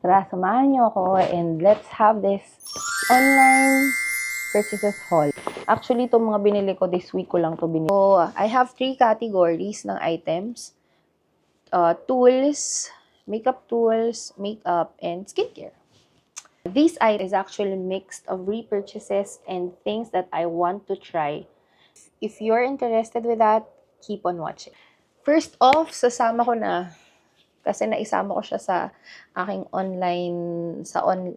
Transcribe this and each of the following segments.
Tara, samahan niyo ako and let's have this online purchases haul. Actually, itong mga binili ko this week ko lang to binili. So, I have 3 categories ng items. Tools, makeup tools, makeup, and skincare. This item is actually mixed of repurchases and things that I want to try. If you're interested with that, keep on watching. First off, sasama ko na kasi naisama ko siya sa aking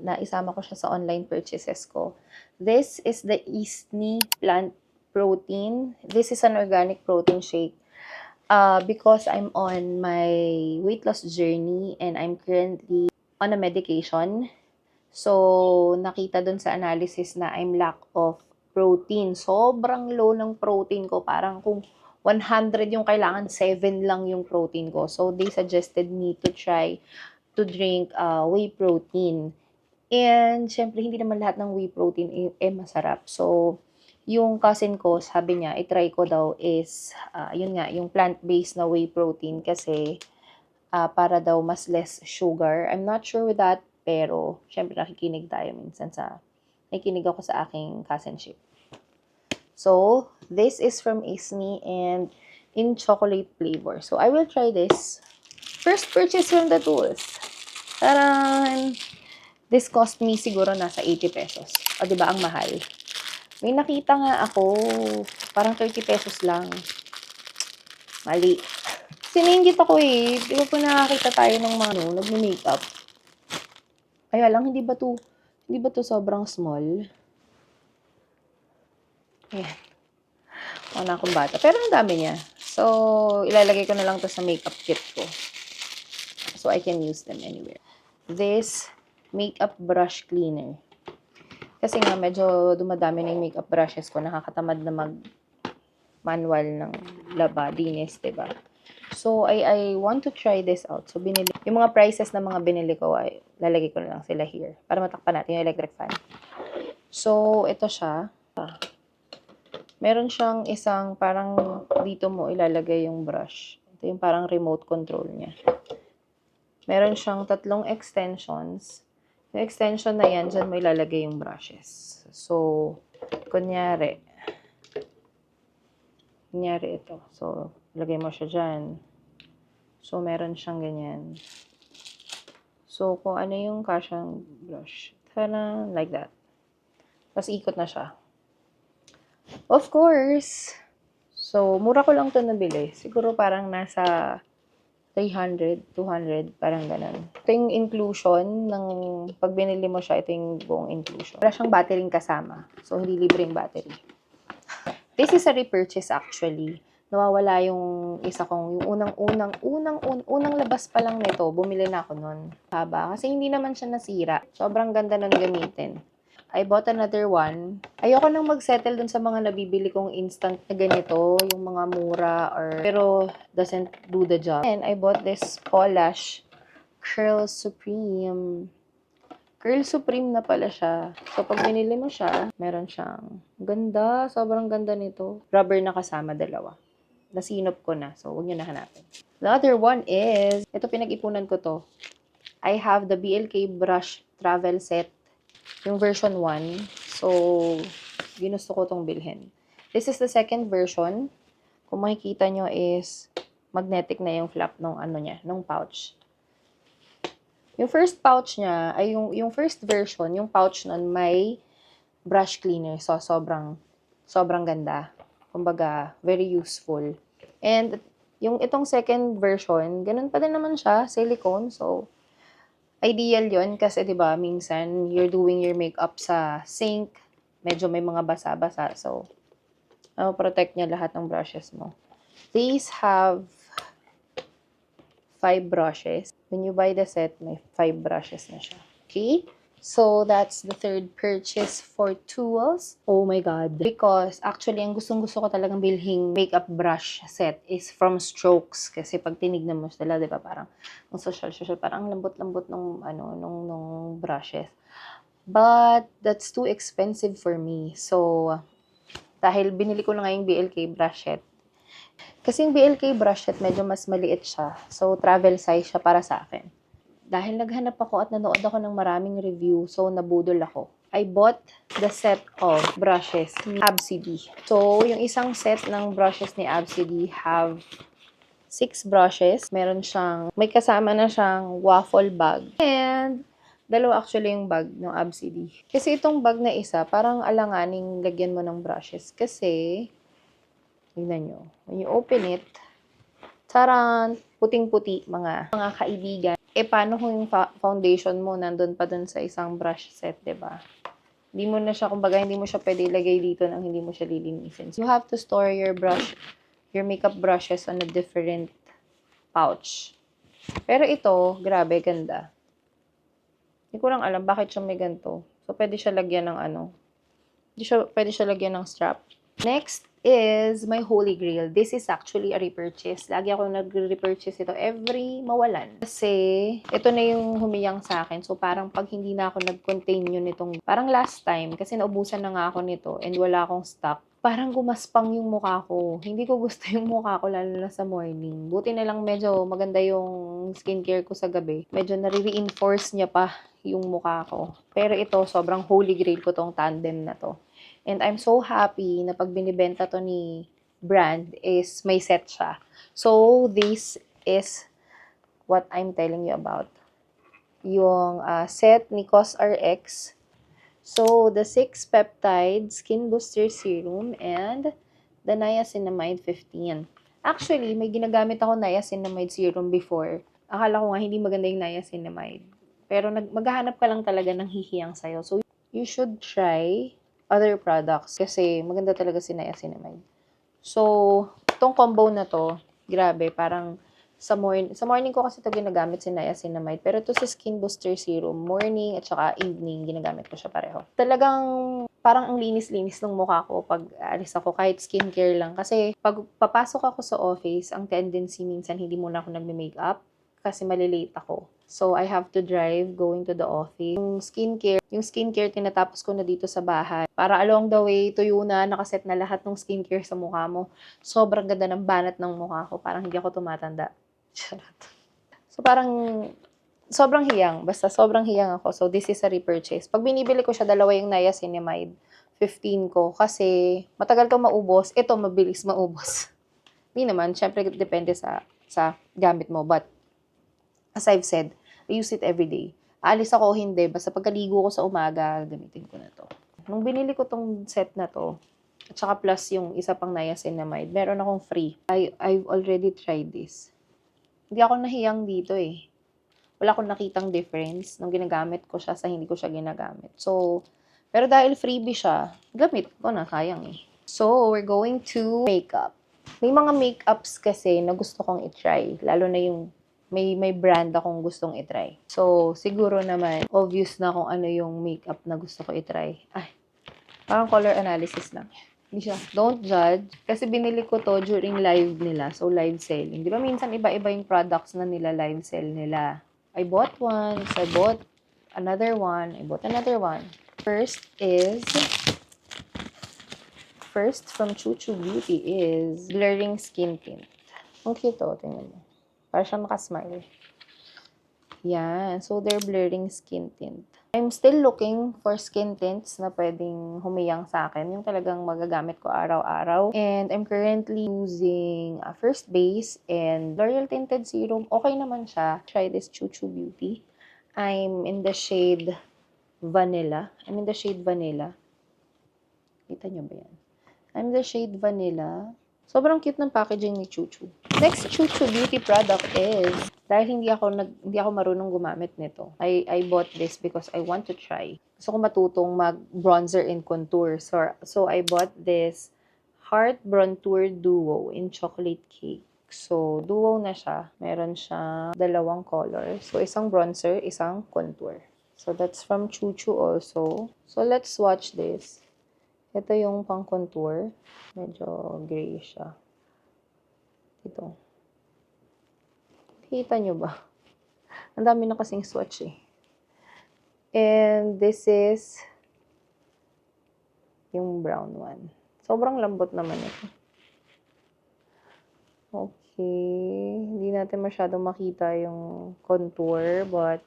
naisama ko siya sa online purchases ko. This is the Isni plant protein. This is an organic protein shake. Because I'm on my weight loss journey and I'm currently on a medication. So, nakita dun sa analysis na I'm lack of protein. Sobrang low ng protein ko. Parang kung 100 yung kailangan, 7 lang yung protein ko. So, they suggested me to try to drink whey protein. And, syempre, hindi naman lahat ng whey protein masarap. So, yung cousin ko, sabi niya, itry ko daw is, yun nga, yung plant-based na whey protein kasi para daw mas less sugar. I'm not sure with that, pero, syempre, nakikinig ako sa aking cousinship. So, this is from Isni and in chocolate flavor. So, I will try this. First purchase from the tools. Taran! This cost me siguro nasa 80 pesos. O, diba? Ang mahal. May nakita nga ako, parang 30 pesos lang. Mali. Siningit ako eh. Di ba po nakakita tayo ng mga nag-makeup? Kaya lang, hindi ba to sobrang small? Ayan. Wala akong bata. Pero ang dami niya. So, ilalagay ko na lang to sa makeup kit ko. So, I can use them anywhere. This makeup brush cleaner. Kasi nga, medyo dumadami na yung makeup brushes ko. Nakakatamad na mag-manual ng dinis, diba? So, I want to try this out. So, yung mga prices ng mga binili ko, ay lalagay ko na lang sila here. Para matakpan natin yung electric fan. So, ito siya. Meron siyang isang parang dito mo ilalagay yung brush. Ito yung parang remote control niya. Meron siyang 3 extensions. Yung extension na yan, dyan mo ilalagay yung brushes. So, kunyari ito. So, ilagay mo siya dyan. So, meron siyang ganyan. So, kung ano yung kasyang brush, parang like that. Tapos, ikot na siya. Of course. So, mura ko lang to nabili. Siguro parang nasa 300, 200, parang ganun. Ito yung inclusion ng pag binili mo siya, ito yung buong inclusion. Wala siyang battery kasama. So, hindi libreng battery. This is a repurchase actually. Nawawala yung isa kong, yung unang labas pa lang nito, bumili na ako nun. Haba. Kasi hindi naman siya nasira. Sobrang ganda nun gamitin. I bought another one. Ayoko nang mag-settle dun sa mga nabibili kong instant na ganito, yung mga mura pero doesn't do the job. And I bought this Polish Curl Supreme. Curl Supreme na pala siya. So, pag binili mo siya, meron siyang ganda. Sobrang ganda nito. Rubber na kasama, 2. Nasinop ko na. So, huwag nyo na hanapin. The other one is, ito pinag-ipunan ko to. I have the BLK Brush Travel Set. Yung version 1. So, ginusto ko tong bilhin. This is the second version. Kung makikita nyo is magnetic na yung flap nung pouch. Yung first pouch niya, ay yung first version, yung pouch nun may brush cleaner. So, sobrang ganda. Kumbaga, very useful. And, yung itong second version, ganun pa din naman siya, silicone. So, ideal yon kasi 'di ba minsan you're doing your makeup sa sink, medyo may mga basa-basa. So, protect niya lahat ng brushes mo. These have 5 brushes. When you buy the set, may 5 brushes na siya. Okay? So, that's the third purchase for tools. Oh my God. Because, actually, ang gustong-gusto ko talagang bilhing makeup brush set is from Strokes. Kasi pag tinignan mo sila, di ba, parang ang social, parang lambot-lambot nung brushes. But, that's too expensive for me. So, dahil binili ko na nga yung BLK brush set. Kasi yung BLK brush set, medyo mas maliit siya. So, travel size siya para sa akin. dahil naghanap ako at nanood ako ng maraming review, so nabudol ako. I bought the set of brushes ni ABCD. So, yung isang set ng brushes ni ABCD have 6 brushes. Meron siyang, may kasama na siyang waffle bag. And, dalawa actually yung bag ng ABCD. Kasi itong bag na isa, parang alanganing lagyan mo ng brushes. Kasi, tignan nyo, when you open it, taran, puting-puti mga kaibigan. Paano kung yung foundation mo nandun pa dun sa isang brush set, 'di ba? Hindi mo na siya, kumbaga, hindi mo siya pwede ilagay dito nang hindi mo siya lilinisin. So, you have to store your makeup brushes on a different pouch. Pero ito, grabe, ganda. Hindi ko lang alam bakit siya may ganito. So, pwede siya lagyan ng pwede siya lagyan ng strap. Next is my Holy Grail. This is actually a repurchase. Lagi ako nag-repurchase ito every mawalan. Kasi, ito na yung humiyang sa akin. So, parang pag hindi na ako nag-continue nitong, parang last time, kasi naubusan na nga ako nito and wala akong stock, parang gumaspang yung mukha ko. Hindi ko gusto yung mukha ko, lalo na sa morning. Buti na lang medyo maganda yung skincare ko sa gabi. Medyo nare-reinforce niya pa yung mukha ko. Pero ito, sobrang Holy Grail ko tong tandem na to. And I'm so happy na pag binibenta to ni brand is may set siya. So, this is what I'm telling you about. Yung set ni COSRX. So, the 6 peptide skin booster serum and the niacinamide 15. Actually, may ginagamit ako niacinamide serum before. Akala ko nga hindi maganda yung niacinamide. Pero maghahanap ka lang talaga ng hihiyang sa'yo. So, you should try other products kasi maganda talaga si niacinamide. So, itong combo na to, grabe, parang sa morning ko kasi ito ginagamit si niacinamide. Pero ito sa skin booster serum, morning at saka evening, ginagamit ko siya pareho. Talagang parang ang linis-linis ng mukha ko pag alis ako, kahit skincare lang. Kasi pag papasok ako sa office, ang tendency minsan hindi muna ako nagme-makeup kasi malilate ako. So, I have to drive going to the office. Yung skincare, tinatapos ko na dito sa bahay. Para along the way, tuyo na, nakaset na lahat ng skincare sa mukha mo. Sobrang ganda ng banat ng mukha ko. Parang hindi ako tumatanda. Charot. So, parang sobrang hiyang. Basta sobrang hiyang ako. So, this is a repurchase. Pag binibili ko siya, dalawa yung niacinamide. 15 ko. Kasi matagal to maubos. Ito, mabilis maubos. Hindi naman. Syempre, depende sa gamit mo. But, as I've said, I use it every day. Aalis ako, hindi. Basta pagkaligo ko sa umaga, gamitin ko na to. Nung binili ko tong set na to, at saka plus yung isa pang niacinamide, meron akong free. I've already tried this. Hindi ako nahiyang dito eh. Wala akong nakitang difference nung ginagamit ko siya sa hindi ko siya ginagamit. So, pero dahil freebie siya, gamit ko na, sayang eh. So, we're going to makeup. May mga makeups kasi na gusto kong itry, lalo na yung may brand akong gustong itry. So, siguro naman, obvious na kung ano yung makeup na gusto ko itry. Ay, parang color analysis lang. Hindi siya. Don't judge. Kasi binili ko to during live nila. So, live selling. Di ba minsan iba-iba yung products na nila live sell nila. I bought one. So, I bought another one. I bought another one. First from Chuchu Beauty is Blurring Skin Tint. Ang cute to. Tingnan mo. Para siyang nakasmile. Yan. So, they're blurring skin tint. I'm still looking for skin tints na pwedeng humiyang sa akin. Yung talagang magagamit ko araw-araw. And I'm currently using First Base and L'Oreal Tinted Serum. Okay naman siya. Try this Chuchu Beauty. I'm in the shade Vanilla. Kita nyo ba yan? I'm the shade Vanilla. Sobrang cute ng packaging ni Chuchu. Next Chuchu Beauty product is, dahil hindi ako marunong gumamit nito, I bought this because I want to try. Gusto ko matutong mag-bronzer and contour. So I bought this Heart Bronzer Duo in Chocolate Cake. So, duo na siya. Meron siya dalawang color. So, isang bronzer, isang contour. So, that's from Chuchu also. So, let's swatch this. Ito yung pang contour. Medyo gray siya. Ito. Kita nyo ba? Ang dami na kasing swatch eh. And this is yung brown one. Sobrang lambot naman ito. Okay. Okay. Hindi natin masyadong makita yung contour, but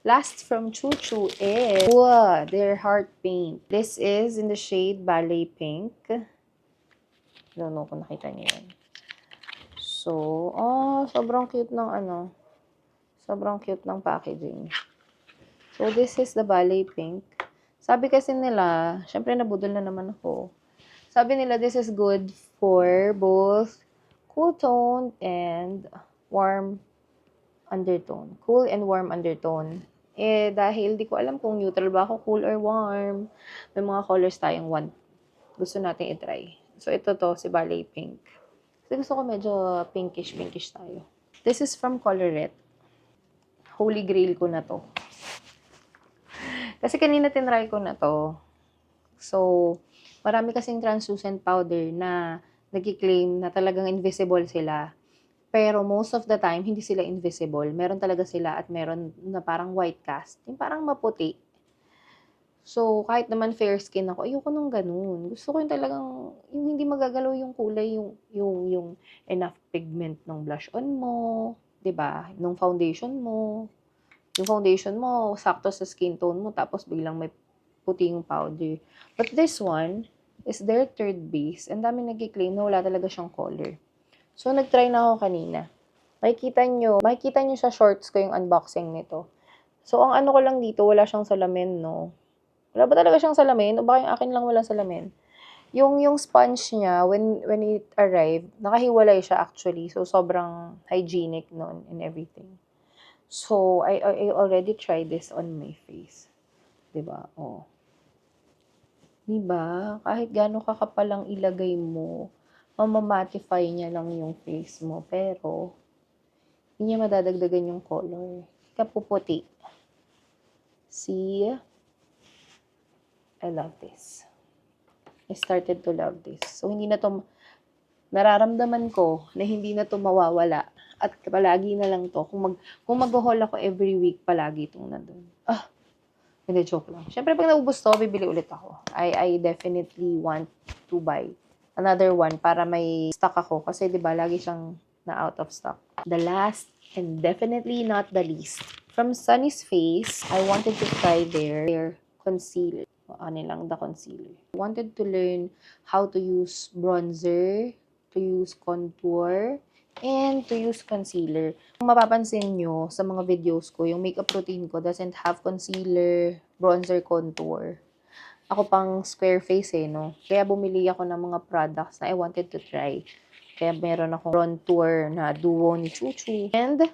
last from Choo Choo is their heart paint. This is in the shade Ballet Pink. I don't know kung nakita niyo yan. So, sobrang cute ng sobrang cute ng packaging. So, this is the Ballet Pink. Sabi kasi nila, syempre nabudol na naman ako. Sabi nila, this is good for both cool tone and warm undertone. Cool and warm undertone. Dahil di ko alam kung neutral ba ako, cool or warm. May mga colors tayong gusto natin i-try. So, ito to, si Ballet Pink. Kasi gusto ko medyo pinkish tayo. This is from Colorette. Holy grail ko na to. Kasi kanina tinry ko na to. So, marami kasing translucent powder na nagki-claim na talagang invisible sila. Pero most of the time, hindi sila invisible. Meron talaga sila at meron na parang white cast. Yung parang maputi. So, kahit naman fair skin ako, ayoko nung ganun. Gusto ko yung talagang, yung hindi magagalaw yung kulay, yung enough pigment ng blush on mo, 'di ba? Nung foundation mo. Yung foundation mo, sakto sa skin tone mo, tapos biglang may puting powder. But this one is their third base. Ang dami nag-claim na wala talaga siyang color. So, nag-try na ako kanina. Makikita nyo sa shorts ko yung unboxing nito. So, ang ano ko lang dito, wala siyang salamin, no? Wala ba talaga siyang salamin? O baka yung akin lang wala salamin? Yung sponge niya, when it arrived, nakahiwalay siya actually. So, sobrang hygienic nun and everything. So, I already tried this on my face. Diba? Oh. Diba? Kahit gano'ng kakapal ang ilagay mo, mamamattify niya lang yung face mo. Pero, hindi niya madadagdagan yung color. Kapuputi. See? I love this. I started to love this. So, hindi na to, nararamdaman ko na hindi na to mawawala. At palagi na lang to. Kung mag-haul ako every week, palagi itong nandun. Hindi, joke lang. Siyempre, pag naubos to, bibili ulit ako. I definitely want to buy another one para may stock ako. Kasi, di ba, lagi siyang na out of stock. The last, and definitely not the least, from Sunny's Face, I wanted to try their concealer. The concealer. I wanted to learn how to use bronzer, to use contour, and to use concealer. Kung mapapansin nyo sa mga videos ko, yung makeup routine ko doesn't have concealer, bronzer, contour. Ako pang square face no? Kaya bumili ako ng mga products na I wanted to try. Kaya meron akong contour na duo ni Choo Choo. And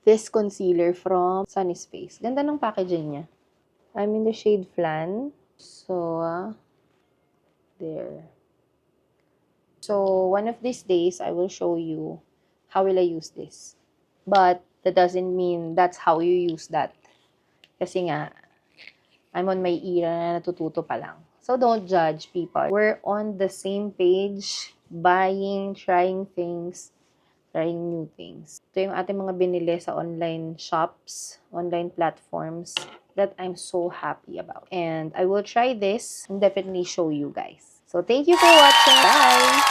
this concealer from Sunny's Face. Ganda ng packaging niya. I'm in the shade Flan. So, there. So, one of these days, I will show you how will I use this. But, that doesn't mean that's how you use that. Kasi nga, I'm on my era na natututo pa lang. So, don't judge people. We're on the same page, buying, trying things, trying new things. Ito yung ating mga binili sa online shops, online platforms that I'm so happy about. And I will try this and definitely show you guys. So, thank you for watching. Bye!